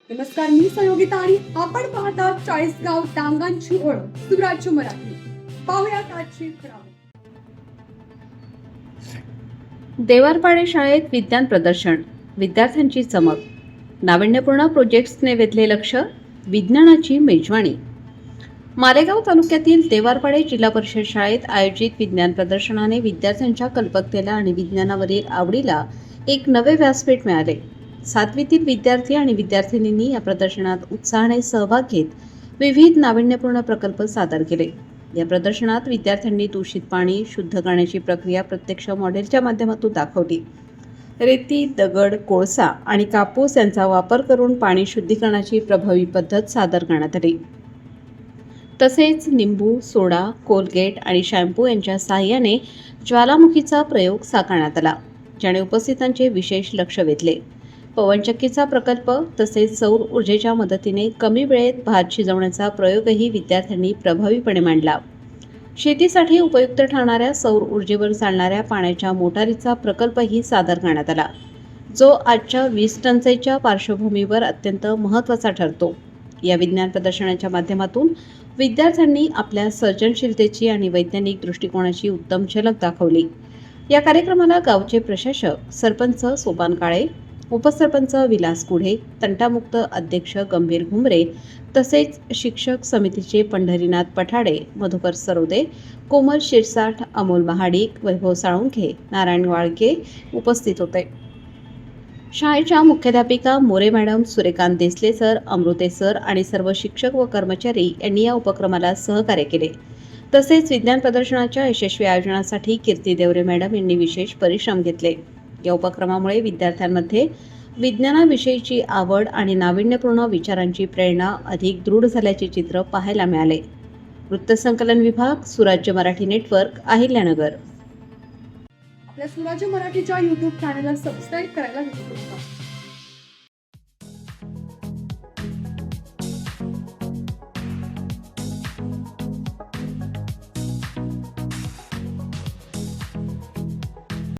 नमस्कार, मी सहयोगिता आणि आपण पाहता चाळीसगाव डांगांची ओळख सुराज्य मराठी. पाहुयात आजची खबरं. देवारपाडे शाळेत विज्ञान प्रदर्शन, विद्यार्थ्यांची चमक, नाविन्यपूर्ण प्रोजेक्ट्सने वेधले लक्ष, विज्ञानाची मेजवानी. मालेगाव तालुक्यातील देवारपाडे जिल्हा परिषद शाळेत आयोजित विज्ञान प्रदर्शनाने विद्यार्थ्यांच्या कल्पकतेला आणि विज्ञानावरील आवडीला एक नवे व्यासपीठ मिळाले. 7वीतील विद्यार्थी आणि विद्यार्थिनींनी या प्रदर्शनात उत्साहाने सहभाग घेत विविध नाविन्यपूर्ण प्रकल्प सादर केले. या प्रदर्शनात विद्यार्थ्यांनी दूषित पाणी शुद्ध करण्याची प्रक्रिया प्रत्यक्ष मॉडेलच्या माध्यमातून दाखवली. रेती, दगड, कोळसा आणि कापूस यांचा वापर करून पाणी शुद्धीकरणाची प्रभावी पद्धत सादर करण्यात आली. तसेच निंबू, सोडा, कोलगेट आणि शॅम्पू यांच्या साहाय्याने ज्वालामुखीचा प्रयोग साकारण्यात आला, ज्याने उपस्थितांचे विशेष लक्ष वेधले. पवनचक्कीचा प्रकल्प तसेच सौर ऊर्जेच्या मदतीने कमी वेळेत भात शिजवण्याचा प्रयोगही विद्यार्थ्यांनी प्रभावीपणे मांडला. शेतीसाठी उपयुक्त ठरणाऱ्या सौर ऊर्जेवर चालणाऱ्या पाण्याच्या मोटारीचा प्रकल्पही सादर करण्यात आला, जो आजच्या वीज टंचाईच्या पार्श्वभूमीवर अत्यंत महत्त्वाचा ठरतो. या विज्ञान प्रदर्शनाच्या माध्यमातून विद्यार्थ्यांनी आपल्या सर्जनशीलतेची आणि वैज्ञानिक दृष्टिकोनाची उत्तम झलक दाखवली. या कार्यक्रमाला गावचे प्रशासक, सरपंच सोपान काळे, उपसरपंच विलास कुढे, तंटामुक्त अध्यक्ष गंभीर घुमरे तसेच शिक्षक समितीचे पंढरीनाथ पठाडे, मधुकर सरोदे, कोमल शिरसाठ, अमोल महाडिक, वैभव साळुंखे, नारायण वाळके उपस्थित होते. शाळेच्या मुख्याध्यापिका मोरे मॅडम, सूर्यकांत देसले सर, अमृते सर आणि सर्व शिक्षक व कर्मचारी यांनी या उपक्रमाला सहकार्य केले. तसेच विज्ञान प्रदर्शनाच्या यशस्वी आयोजनासाठी कीर्ती देवरे मॅडम यांनी विशेष परिश्रम घेतले. या उपक्रमामुळे विद्यार्थ्यांमध्ये विज्ञानाविषयीची आवड आणि नाविन्यपूर्ण विचारांची प्रेरणा अधिक दृढ झाल्याचे चित्र पाहायला मिळाले. वृत्तसंकलन विभाग, सुराज्य मराठी नेटवर्क, अहिल्यानगर. आपल्या सुराज्य मराठीच्या YouTube चॅनलला सबस्क्राईब करायला विसरू नका.